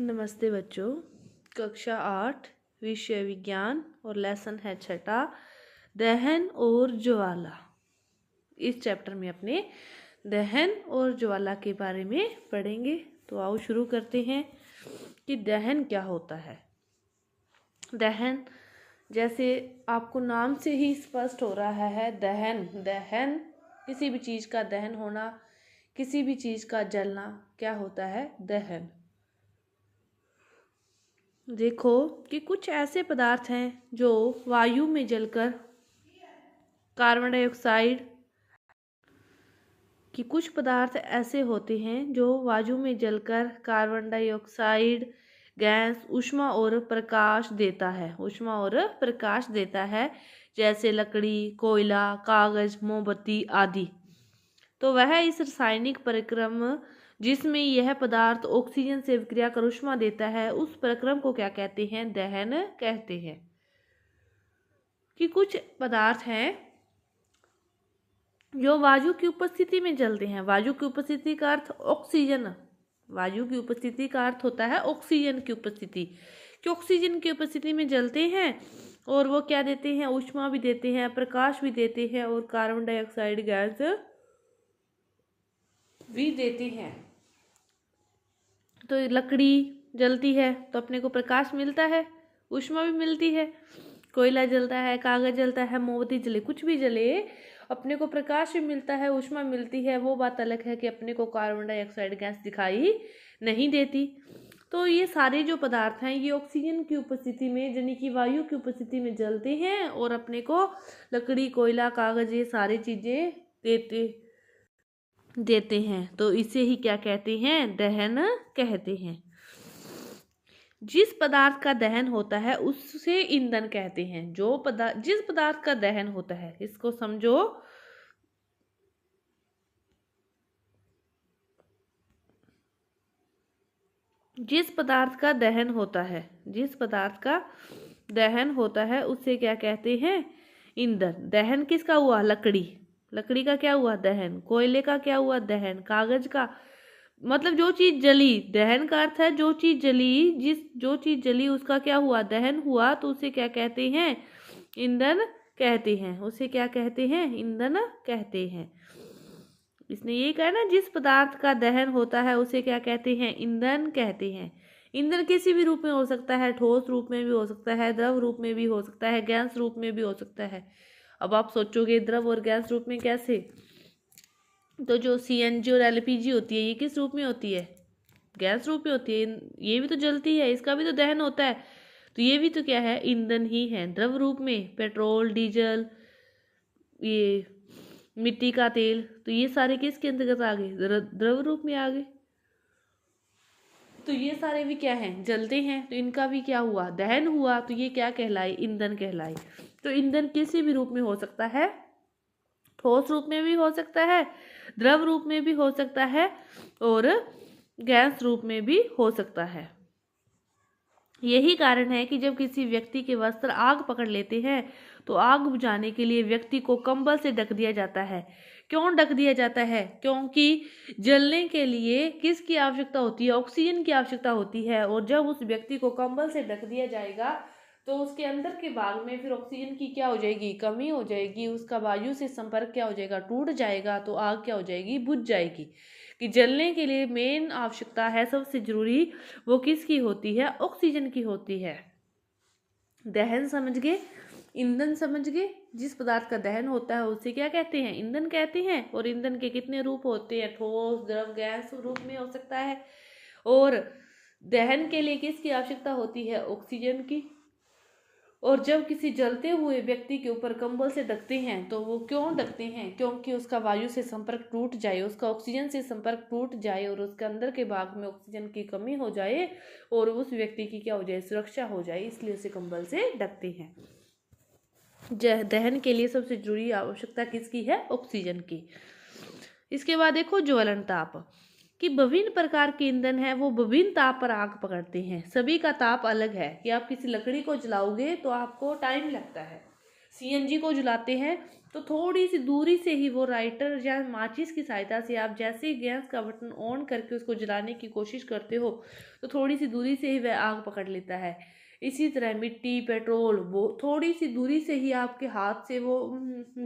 नमस्ते बच्चों। कक्षा 8 विषय विज्ञान और लेसन है छठा, दहन और ज्वाला। इस चैप्टर में अपने दहन और ज्वाला के बारे में पढ़ेंगे। तो आओ शुरू करते हैं कि दहन क्या होता है। दहन जैसे आपको नाम से ही स्पष्ट हो रहा है, दहन किसी भी चीज़ का दहन होना, किसी भी चीज़ का जलना क्या होता है, दहन। देखो कि कुछ ऐसे पदार्थ हैं जो वायु में जलकर कार्बन डाइऑक्साइड कि कुछ पदार्थ ऐसे होते हैं जो वायु में जलकर कार्बन डाइऑक्साइड गैस ऊष्मा और प्रकाश देता है, जैसे लकड़ी, कोयला, कागज, मोमबत्ती आदि। तो वह इस रासायनिक प्रक्रम जिसमें यह पदार्थ ऑक्सीजन से विक्रिया कर ऊष्मा देता है, उस प्रक्रम को क्या कहते हैं, दहन कहते हैं। कि कुछ पदार्थ हैं जो वायु की उपस्थिति में जलते हैं। वायु की उपस्थिति का अर्थ ऑक्सीजन, वायु की उपस्थिति का अर्थ होता है ऑक्सीजन की उपस्थिति, कि ऑक्सीजन की उपस्थिति में जलते हैं और वो क्या देते हैं, ऊष्मा भी देते हैं, प्रकाश भी देते हैं और कार्बन डाइऑक्साइड गैस भी देते हैं। तो लकड़ी जलती है तो अपने को प्रकाश मिलता है, ऊष्मा भी मिलती है। कोयला जलता है, कागज जलता है, मोमबत्ती जले, कुछ भी जले, अपने को प्रकाश भी मिलता है, ऊष्मा मिलती है। वो बात अलग है कि अपने को कार्बन डाइऑक्साइड गैस दिखाई नहीं देती। तो ये सारे जो पदार्थ हैं ये ऑक्सीजन की उपस्थिति में, यानी कि वायु की उपस्थिति में जलते हैं और अपने को लकड़ी, कोयला, कागज ये सारी चीजें देते हैं। तो इसे ही क्या कहते हैं, दहन कहते हैं। जिस पदार्थ का दहन होता है उससे ईंधन कहते हैं। जिस पदार्थ का दहन होता है, इसको समझो। जिस पदार्थ का दहन होता है उससे क्या कहते हैं, ईंधन। दहन किसका हुआ, लकड़ी का क्या हुआ, दहन। कोयले का क्या हुआ, दहन। कागज का, मतलब जो चीज जली, दहन का अर्थ है जो चीज जली, जो चीज जली उसका क्या हुआ, दहन हुआ, तो उसे क्या कहते हैं, ईंधन कहते हैं। उसे क्या कहते हैं, ईंधन कहते हैं। इसने ये कहा ना, जिस पदार्थ का दहन होता है उसे क्या कहते हैं, ईंधन कहते हैं। ईंधन किसी भी रूप में हो सकता है, ठोस रूप में भी हो सकता है, द्रव रूप में भी हो सकता है, गैस रूप में भी हो सकता है। अब आप सोचोगे द्रव और गैस रूप में कैसे, तो जो CNG और LPG होती है ये किस रूप में होती है, गैस रूप में होती है। ये भी तो जलती है, इसका भी तो दहन होता है। तो ये भी तो क्या है, ईंधन ही है। द्रव रूप में पेट्रोल, डीजल, ये मिट्टी का तेल, तो ये सारे किसके अंतर्गत आ गए, द्रव रूप में आ गए। तो ये सारे भी क्या हैं, जलते हैं, तो इनका भी क्या हुआ, दहन हुआ। तो ये क्या कहलाए, ईंधन कहलाए। तो ईंधन किसी भी रूप में हो सकता है, ठोस रूप में भी हो सकता है, द्रव रूप में भी हो सकता है और गैस रूप में भी हो सकता है। यही कारण है कि जब किसी व्यक्ति के वस्त्र आग पकड़ लेते हैं तो आग बुझाने के लिए व्यक्ति को कंबल से ढक दिया जाता है। क्यों ढक दिया जाता है, क्योंकि जलने के लिए किसकी आवश्यकता होती है, ऑक्सीजन की आवश्यकता होती है। और जब उस व्यक्ति को कंबल से ढक दिया जाएगा तो उसके अंदर के भाग में फिर ऑक्सीजन की क्या हो जाएगी, कमी हो जाएगी। उसका वायु से संपर्क क्या हो जाएगा, टूट जाएगा। तो आग क्या हो जाएगी, बुझ जाएगी। कि जलने के लिए मेन आवश्यकता है, सबसे जरूरी, वो किसकी होती है, ऑक्सीजन की होती है। दहन समझ गए, ईंधन समझ गए। जिस पदार्थ का दहन होता है उसे क्या कहते हैं, ईंधन कहते हैं। और ईंधन के कितने रूप होते हैं, ठोस, द्रव, गैस रूप में हो सकता है। और दहन के लिए किसकी आवश्यकता होती है, ऑक्सीजन की। और जब किसी जलते हुए व्यक्ति के ऊपर कंबल से ढकते हैं तो वो क्यों ढकते हैं, क्योंकि उसका वायु से संपर्क टूट जाए, उसका ऑक्सीजन से संपर्क टूट जाए और उसके अंदर के भाग में ऑक्सीजन की कमी हो जाए और उस व्यक्ति की क्या हो जाए, सुरक्षा हो जाए, इसलिए उसे कंबल से ढकते हैं। दहन के लिए सबसे जरूरी आवश्यकता किसकी है, ऑक्सीजन की। इसके बाद देखो ज्वलन ताप, कि विभिन्न प्रकार के ईंधन है वो विभिन्न ताप पर आग पकड़ते हैं। सभी का ताप अलग है। कि आप किसी लकड़ी को जलाओगे तो आपको टाइम लगता है, CNG को जलाते हैं तो थोड़ी सी दूरी से ही वो लाइटर या माचिस की सहायता से आप जैसे ही गैस का बटन ऑन करके उसको जलाने की कोशिश करते हो तो थोड़ी सी दूरी से ही वह आग पकड़ लेता है। इसी तरह मिट्टी, पेट्रोल, वो थोड़ी सी दूरी से ही आपके हाथ से वो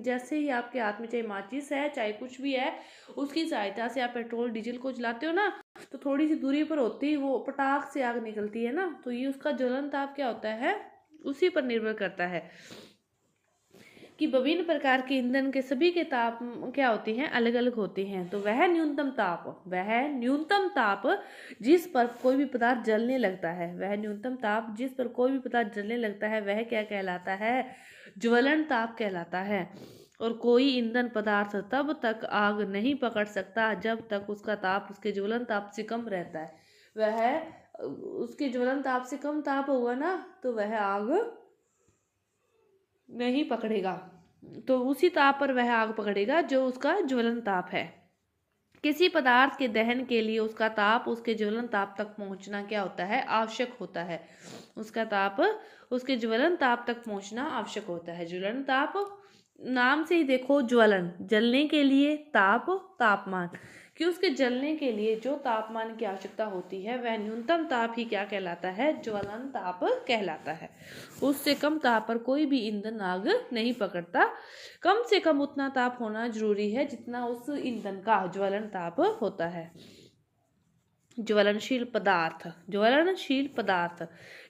जैसे ही आपके हाथ में चाहे माचिस है चाहे कुछ भी है, उसकी सहायता से आप पेट्रोल डीजल को जलाते हो ना, तो थोड़ी सी दूरी पर होती ही वो पटाख से आग निकलती है ना, तो ये उसका ज्वलन ताप क्या होता है, उसी पर निर्भर करता है कि विभिन्न प्रकार के ईंधन के सभी के ताप क्या होते हैं, अलग अलग होते हैं। तो वह न्यूनतम ताप जिस पर कोई भी पदार्थ जलने लगता है, वह न्यूनतम ताप जिस पर कोई भी पदार्थ जलने लगता है वह क्या कहलाता है, ज्वलन ताप कहलाता है। और कोई ईंधन पदार्थ तब तक आग नहीं पकड़ सकता जब तक उसका ताप उसके ज्वलन ताप से कम रहता है। वह उसके ज्वलन ताप से कम ताप होगा ना तो वह आग नहीं पकड़ेगा, तो उसी ताप पर वह आग पकड़ेगा जो उसका ज्वलन ताप है। किसी पदार्थ के दहन के लिए उसका ताप उसके ज्वलन ताप तक पहुंचना क्या होता है, आवश्यक होता है। उसका ताप उसके ज्वलन ताप तक पहुंचना आवश्यक होता है। ज्वलन ताप नाम से ही देखो, ज्वलन जलने के लिए, ताप तापमान, कि उसके जलने के लिए जो तापमान की आवश्यकता होती है वह न्यूनतम ताप ही क्या कहलाता है, ज्वलन ताप कहलाता है। उससे कम ताप पर कोई भी ईंधन आग नहीं पकड़ता। कम से कम उतना ताप होना जरूरी है जितना उस ईंधन का ज्वलन ताप होता है। ज्वलनशील पदार्थ,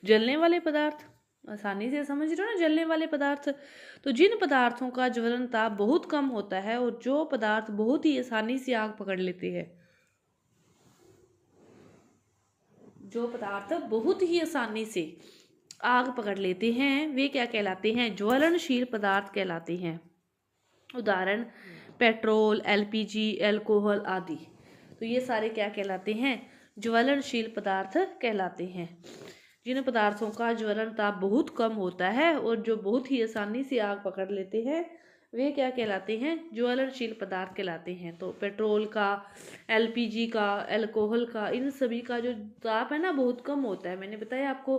जलने वाले पदार्थ, आसानी से समझ रहे हो ना, जलने वाले पदार्थ। तो जिन पदार्थों का ज्वलन ताप बहुत कम होता है और जो पदार्थ बहुत ही आसानी से आग पकड़ लेते हैं, जो पदार्थ बहुत ही आसानी से आग पकड़ लेते हैं वे क्या कहलाते हैं, ज्वलनशील पदार्थ कहलाते हैं। उदाहरण पेट्रोल, एलपीजी, अल्कोहल आदि। तो ये सारे क्या कहलाते हैं, ज्वलनशील पदार्थ कहलाते हैं। जिन पदार्थों का ज्वलन ताप बहुत कम होता है और जो बहुत ही आसानी से आग पकड़ लेते हैं वे क्या कहलाते हैं, ज्वलनशील पदार्थ कहलाते हैं। तो पेट्रोल का, एलपीजी का, अल्कोहल का, इन सभी का जो ताप है ना बहुत कम होता है। मैंने बताया आपको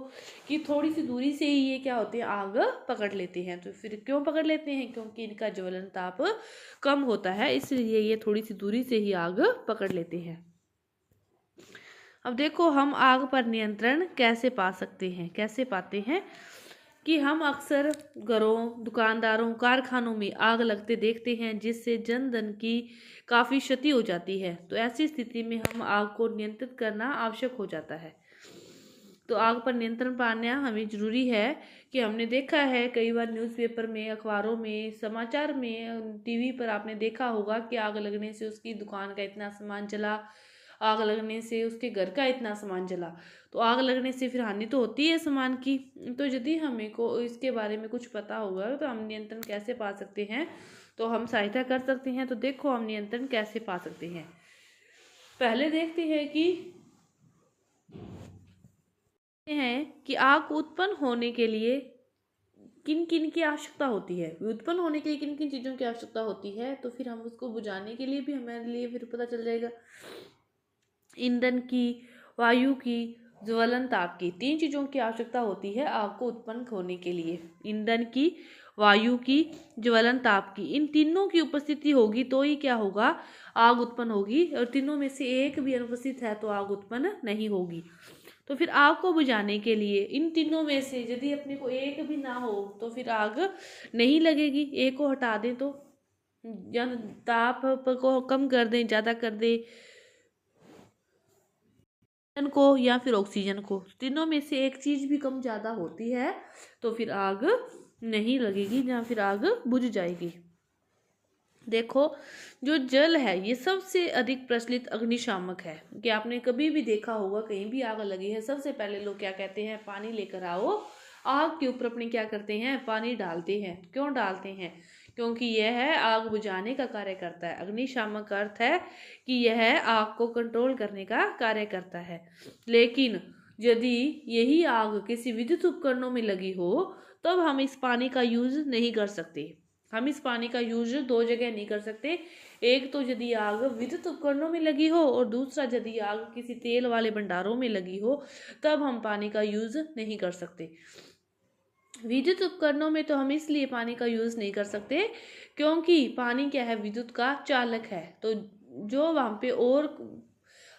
कि थोड़ी सी दूरी से ही ये क्या होते हैं, आग पकड़ लेते हैं। तो फिर क्यों पकड़ लेते हैं, क्योंकि इनका ज्वलन ताप कम होता है, इसलिए ये थोड़ी सी दूरी से ही आग पकड़ लेते हैं। अब देखो हम आग पर नियंत्रण कैसे पा सकते हैं, कैसे पाते हैं कि हम अक्सर घरों, दुकानदारों, कारखानों में आग लगते देखते हैं जिससे जन धन की काफ़ी क्षति हो जाती है। तो ऐसी स्थिति में हम आग को नियंत्रित करना आवश्यक हो जाता है। तो आग पर नियंत्रण पाना हमें ज़रूरी है कि हमने देखा है कई बार न्यूज़पेपर में, अखबारों में, समाचार में, टीवी पर आपने देखा होगा कि आग लगने से उसकी दुकान का इतना सामान जला, आग लगने से उसके घर का इतना सामान जला। तो आग लगने से फिर हानि तो होती है सामान की। तो यदि हमें को इसके बारे में कुछ पता होगा तो हम नियंत्रण कैसे पा सकते हैं, तो हम सहायता कर सकते हैं। तो देखो हम नियंत्रण कैसे पा सकते हैं। पहले देखते हैं कि आग उत्पन्न होने के लिए किन किन की आवश्यकता होती है, उत्पन्न होने के लिए किन किन चीज़ों की आवश्यकता होती है। तो फिर हम उसको बुझाने के लिए भी हमारे लिए फिर पता चल जाएगा। ईंधन की, वायु की, ज्वलन ताप की, 3 चीज़ों की आवश्यकता होती है आग को उत्पन्न होने के लिए। ईंधन की, वायु की, ज्वलन ताप की, इन तीनों की उपस्थिति होगी तो ही क्या होगा, आग उत्पन्न होगी। और तीनों में से एक भी अनुपस्थित है तो आग उत्पन्न नहीं होगी। तो फिर आग को बुझाने के लिए इन तीनों में से यदि अपने को एक भी ना हो तो फिर आग नहीं लगेगी। एक को हटा दें तो, या ताप को कम कर दें, ज़्यादा कर दें को या फिर ऑक्सीजन को, तीनों में से एक चीज़ भी कम ज़्यादा होती है तो फिर आग नहीं लगेगी या फिर आग बुझ जाएगी। देखो जो जल है ये सबसे अधिक प्रचलित अग्निशामक है। कि आपने कभी भी देखा होगा कहीं भी आग लगी है सबसे पहले लोग क्या कहते हैं, पानी लेकर आओ। आग के ऊपर अपने क्या करते हैं, पानी डालते हैं। क्यों डालते हैं, क्योंकि यह है आग बुझाने का कार्य करता है। अग्निशामक का अर्थ है कि यह आग को कंट्रोल करने का कार्य करता है। लेकिन यदि यही आग किसी विद्युत उपकरणों में लगी हो तब हम इस पानी का यूज नहीं कर सकते। हम इस पानी का यूज 2 जगह नहीं कर सकते। एक तो यदि आग विद्युत उपकरणों में लगी हो और दूसरा यदि आग किसी तेल वाले भंडारों में लगी हो तब हम पानी का यूज नहीं कर सकते। विद्युत उपकरणों में तो हम इसलिए पानी का यूज़ नहीं कर सकते क्योंकि पानी क्या है, विद्युत का चालक है। तो जो वहाँ पे और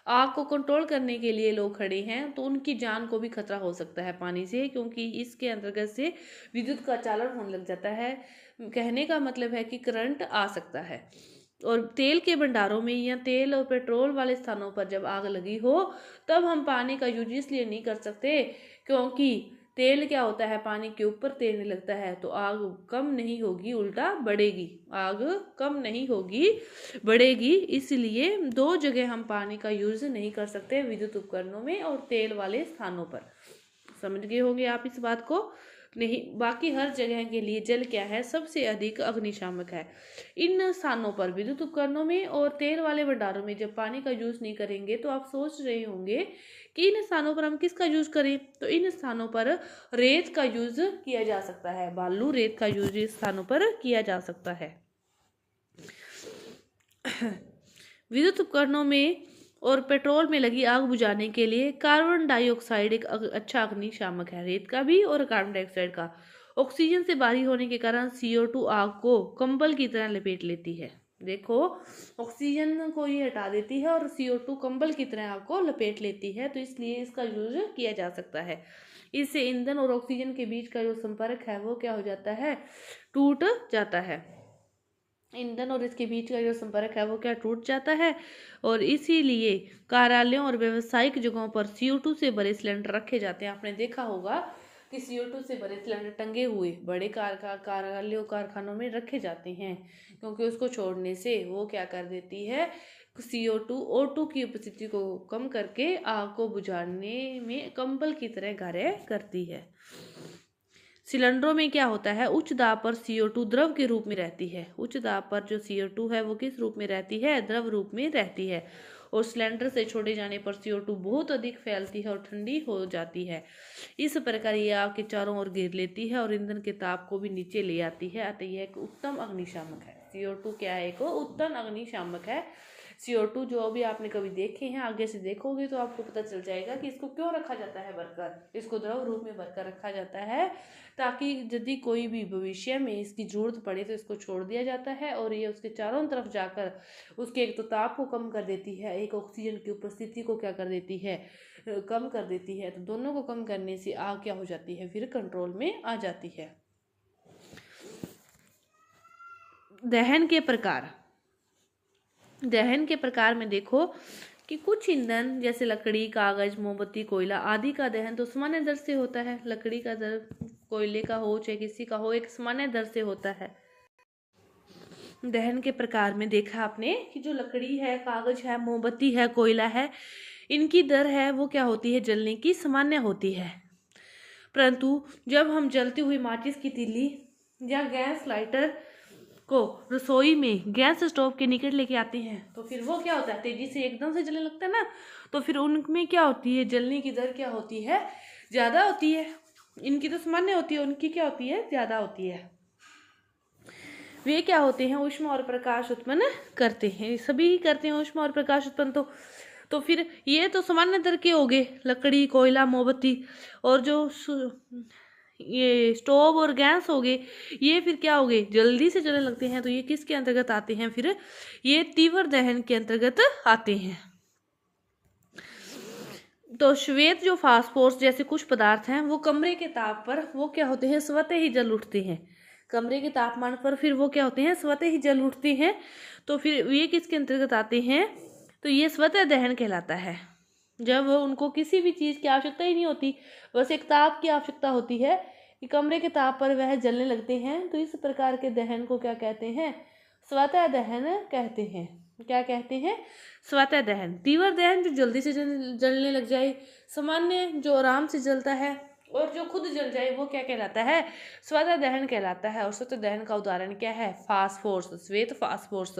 आग को कंट्रोल करने के लिए लोग खड़े हैं तो उनकी जान को भी खतरा हो सकता है पानी से, क्योंकि इसके अंतर्गत से विद्युत का चालन होने लग जाता है। कहने का मतलब है कि करंट आ सकता है। और तेल के भंडारों में या तेल और पेट्रोल वाले स्थानों पर जब आग लगी हो तब हम पानी का यूज इसलिए नहीं कर सकते क्योंकि तेल क्या होता है, पानी के ऊपर तैरने लगता है तो आग कम नहीं होगी, उल्टा बढ़ेगी। आग कम नहीं होगी, बढ़ेगी। इसलिए दो जगह हम पानी का यूज नहीं कर सकते, विद्युत उपकरणों में और तेल वाले स्थानों पर। समझ गए होंगे आप इस बात को? नहीं, बाकी हर जगह के लिए जल क्या है, सबसे अधिक अग्निशामक है। इन स्थानों पर विद्युत उपकरणों में और तेल वाले भंडारों में जब पानी का यूज नहीं करेंगे तो आप सोच रहे होंगे कि इन स्थानों पर हम किसका यूज करें। तो इन स्थानों पर रेत का यूज किया जा सकता है, बालू रेत का यूज इस स्थानों पर किया जा सकता है। विद्युत उपकरणों में और पेट्रोल में लगी आग बुझाने के लिए कार्बन डाइऑक्साइड एक अच्छा अग्निशामक है, रेत का भी और कार्बन डाइऑक्साइड का। ऑक्सीजन से भारी होने के कारण CO2 आग को कंबल की तरह लपेट लेती है। देखो, ऑक्सीजन को ये हटा देती है और CO2 कंबल की तरह आग को लपेट लेती है, तो इसलिए इसका यूज किया जा सकता है। इससे ईंधन और ऑक्सीजन के बीच का जो संपर्क है वो क्या हो जाता है, टूट जाता है। ईंधन और इसके बीच का जो संपर्क है वो क्या, टूट जाता है। और इसीलिए कार्यालयों और व्यावसायिक जगहों पर CO2 से भरे सिलेंडर रखे जाते हैं। आपने देखा होगा कि CO2 से भरे सिलेंडर टंगे हुए बड़े कार्यालयों कारखानों में रखे जाते हैं, क्योंकि उसको छोड़ने से वो क्या कर देती है, CO2 O2 की उपस्थिति को कम करके आग को बुझाने में कंबल की तरह कार्य करती है। सिलेंडरों में क्या होता है, उच्च दाब पर CO2 द्रव के रूप में रहती है। उच्च दाब पर जो CO2 है वो किस रूप में रहती है, द्रव रूप में रहती है। और सिलेंडर से छोड़े जाने पर CO2 बहुत अधिक फैलती है और ठंडी हो जाती है। इस प्रकार ये आग के चारों ओर घेर लेती है और ईंधन के ताप को भी नीचे ले आती है। अतः यह एक उत्तम अग्निशामक है। CO2 क्या है, एक उत्तम अग्निशामक है। CO2 जो भी आपने कभी देखे हैं, आगे से देखोगे तो आपको पता चल जाएगा कि इसको क्यों रखा जाता है भरकर। इसको द्रव रूप में भरकर रखा जाता है ताकि यदि कोई भी भविष्य में इसकी जरूरत पड़े तो इसको छोड़ दिया जाता है और ये उसके चारों तरफ जाकर उसके एक तो ताप को कम कर देती है, एक ऑक्सीजन की उपस्थिति को क्या कर देती है, कम कर देती है। तो दोनों को कम करने से आग क्या हो जाती है, फिर कंट्रोल में आ जाती है। दहन के प्रकार। दहन के प्रकार में देखो कि कुछ ईंधन जैसे लकड़ी, कागज, मोमबत्ती, कोयला आदि का दहन तो सामान्य दर से होता है। लकड़ी का दर, कोयले का हो चाहे किसी का हो, एक सामान्य दर से होता है। दहन के प्रकार में देखा आपने कि जो लकड़ी है, कागज है, मोमबत्ती है, कोयला है, इनकी दर है वो क्या होती है, जलने की सामान्य होती है। परंतु जब हम जलती हुई माचिस की तीली या गैस लाइटर को रसोई में गैस स्टोव के निकट लेके आते हैं तो फिर वो क्या होता है, तेजी से एकदम से जलने लगता है ना। तो फिर उनमें क्या होती है, जलने की दर क्या होती है, ज़्यादा होती है। इनकी तो सामान्य होती है, उनकी क्या होती है, ज़्यादा होती है। वे क्या होते हैं, ऊष्मा और प्रकाश उत्पन्न करते हैं। सभी ही करते हैं ऊष्मा और प्रकाश उत्पन्न। तो फिर ये तो सामान्य दर के हो गए, लकड़ी, कोयला, मोमबत्ती। और जो ये स्टोव और गैस हो गए, ये फिर क्या हो गए, जल्दी से जलने लगते हैं। तो ये किसके अंतर्गत आते हैं, फिर ये तीव्र दहन के अंतर्गत आते हैं। तो श्वेत जो फास्फोरस जैसे कुछ पदार्थ हैं वो कमरे के ताप पर वो क्या होते हैं, स्वतः ही जल उठते हैं। कमरे के तापमान पर फिर वो क्या होते हैं, स्वतः ही जल उठते हैं। तो फिर ये किसके अंतर्गत आते हैं, तो ये स्वतः दहन कहलाता है। जब उनको किसी भी चीज़ की आवश्यकता ही नहीं होती, बस एक ताप की आवश्यकता होती है कि कमरे के ताप पर वह जलने लगते हैं, तो इस प्रकार के दहन को क्या कहते हैं, स्वतः दहन कहते हैं। क्या कहते हैं, स्वतः दहन। तीव्र दहन जो जल्दी से जलने लग जाए, सामान्य जो आराम से जलता है, और जो खुद जल जाए वो क्या कहलाता है, स्वतः दहन कहलाता है। और स्वतः दहन का उदाहरण क्या है, फास्फोरस, श्वेत फास्फोरस।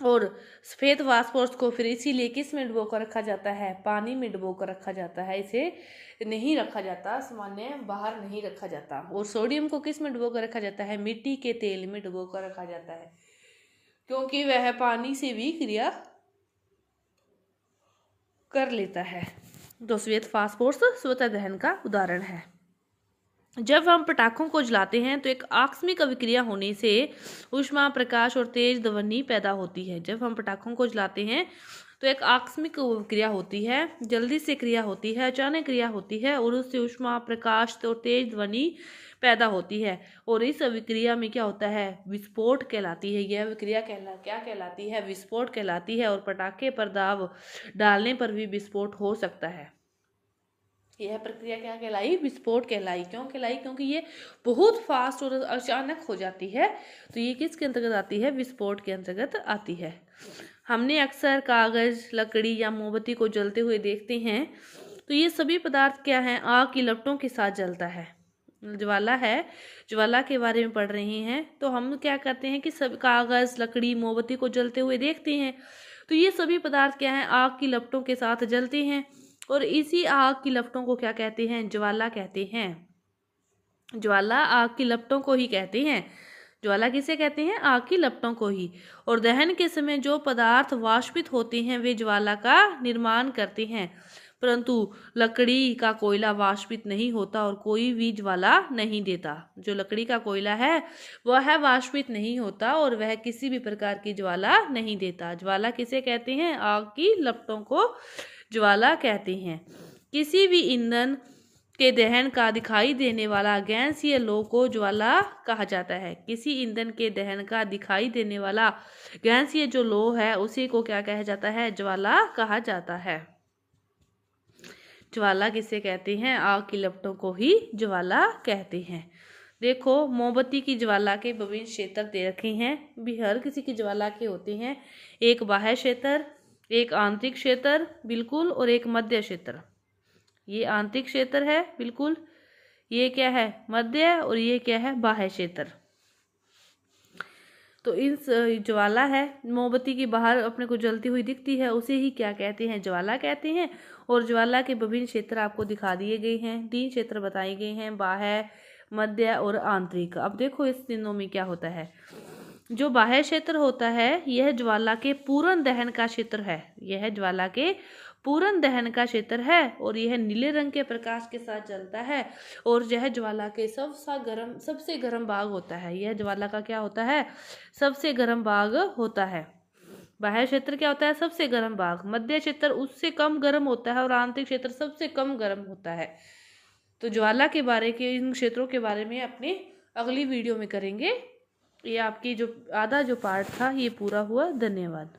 और सफेद फास्फोरस को फिर इसीलिए किस में डुबो कर रखा जाता है, पानी में डुबो कर रखा जाता है। इसे नहीं रखा जाता, सामान्य बाहर नहीं रखा जाता। और सोडियम को किस में डुबो कर रखा जाता है, मिट्टी के तेल में डुबो कर रखा जाता है, क्योंकि वह पानी से भी क्रिया कर लेता है। तो श्वेत फास्फोरस स्वतः दहन का उदाहरण है। जब हम पटाखों को जलाते हैं तो एक आकस्मिक अभिक्रिया होने से ऊष्मा, प्रकाश और तेज ध्वनि पैदा होती है। जब हम पटाखों को जलाते हैं तो एक आकस्मिक क्रिया होती है, जल्दी से क्रिया होती है, अचानक क्रिया होती है और उससे ऊष्मा, प्रकाश और तेज ध्वनि पैदा होती है। और इस अभिक्रिया में क्या होता है, विस्फोट कहलाती है। यह अभिक्रिया क्या कहलाती है, विस्फोट कहलाती है। और पटाखे पर दाब डालने पर भी विस्फोट हो सकता है। यह प्रक्रिया क्या कहलाई, विस्फोट कहलाई। क्यों कहलाई, क्योंकि ये बहुत फास्ट और अचानक हो जाती है। तो ये किसके अंतर्गत आती है, विस्फोट के अंतर्गत आती है। हमने अक्सर कागज, लकड़ी या मोमबत्ती को जलते हुए देखते हैं। तो ये सभी पदार्थ क्या है, आग की लपटों के साथ जलता है। ज्वाला है, ज्वाला के बारे में पढ़ रहे हैं। तो हम क्या करते हैं कि सब कागज, लकड़ी, मोमबत्ती को जलते हुए देखते हैं। तो ये सभी पदार्थ क्या है, आग की लपटों के साथ जलते हैं और इसी आग की लपटों को क्या कहते हैं, ज्वाला कहते हैं। ज्वाला आग की लपटों को ही कहते हैं। ज्वाला किसे कहते हैं, आग की लपटों को ही। और दहन के समय जो पदार्थ वाष्पित होते हैं वे ज्वाला का निर्माण करते हैं, परंतु लकड़ी का कोयला वाष्पित नहीं होता और कोई भी ज्वाला नहीं देता। जो लकड़ी का कोयला है वह वाष्पित नहीं होता और वह किसी भी प्रकार की ज्वाला नहीं देता। ज्वाला किसे कहते हैं, आग की लपटों को ज्वाला कहते हैं। किसी भी ईंधन के दहन का दिखाई देने वाला गैसीय लौ को ज्वाला कहा जाता है। किसी ईंधन के दहन का दिखाई देने वाला गैसीय जो लौ है उसी को क्या कहा जाता है, ज्वाला कहा जाता है। ज्वाला किसे कहते हैं, आग की लपटों को ही ज्वाला कहते हैं। देखो मोमबत्ती की ज्वाला के विभिन्न क्षेत्र दे रखे हैं। भी हर किसी की ज्वाला के होते हैं, एक बाह्य क्षेत्र, एक आंतरिक क्षेत्र बिल्कुल, और एक मध्य क्षेत्र। ये आंतरिक क्षेत्र है बिल्कुल, ये क्या है, मध्य, और ये क्या है, बाह्य क्षेत्र। तो इस ज्वाला है, मोमबत्ती की बाहर अपने को जलती हुई दिखती है, उसे ही क्या कहते हैं, ज्वाला कहते हैं। और ज्वाला के विभिन्न क्षेत्र आपको दिखा दिए गए हैं, 3 क्षेत्र बताए गए हैं, बाह्य, मध्य और आंतरिक। अब देखो इस तीनों में क्या होता है। जो बाह्य क्षेत्र होता है यह ज्वाला के पूर्ण दहन का क्षेत्र है। यह ज्वाला के पूर्ण दहन का क्षेत्र है और यह नीले रंग के प्रकाश के साथ जलता है और यह ज्वाला के सबसे गर्म भाग होता है। यह ज्वाला का क्या होता है, सबसे गर्म भाग होता है। बाह्य क्षेत्र क्या होता है, सबसे गर्म भाग। मध्य क्षेत्र उससे कम गर्म होता है और आंतरिक क्षेत्र सबसे कम गर्म होता है। तो ज्वाला के बारे के इन क्षेत्रों के बारे में अपनी अगली वीडियो में करेंगे। ये आपकी जो आधा जो पार्ट था ये पूरा हुआ। धन्यवाद।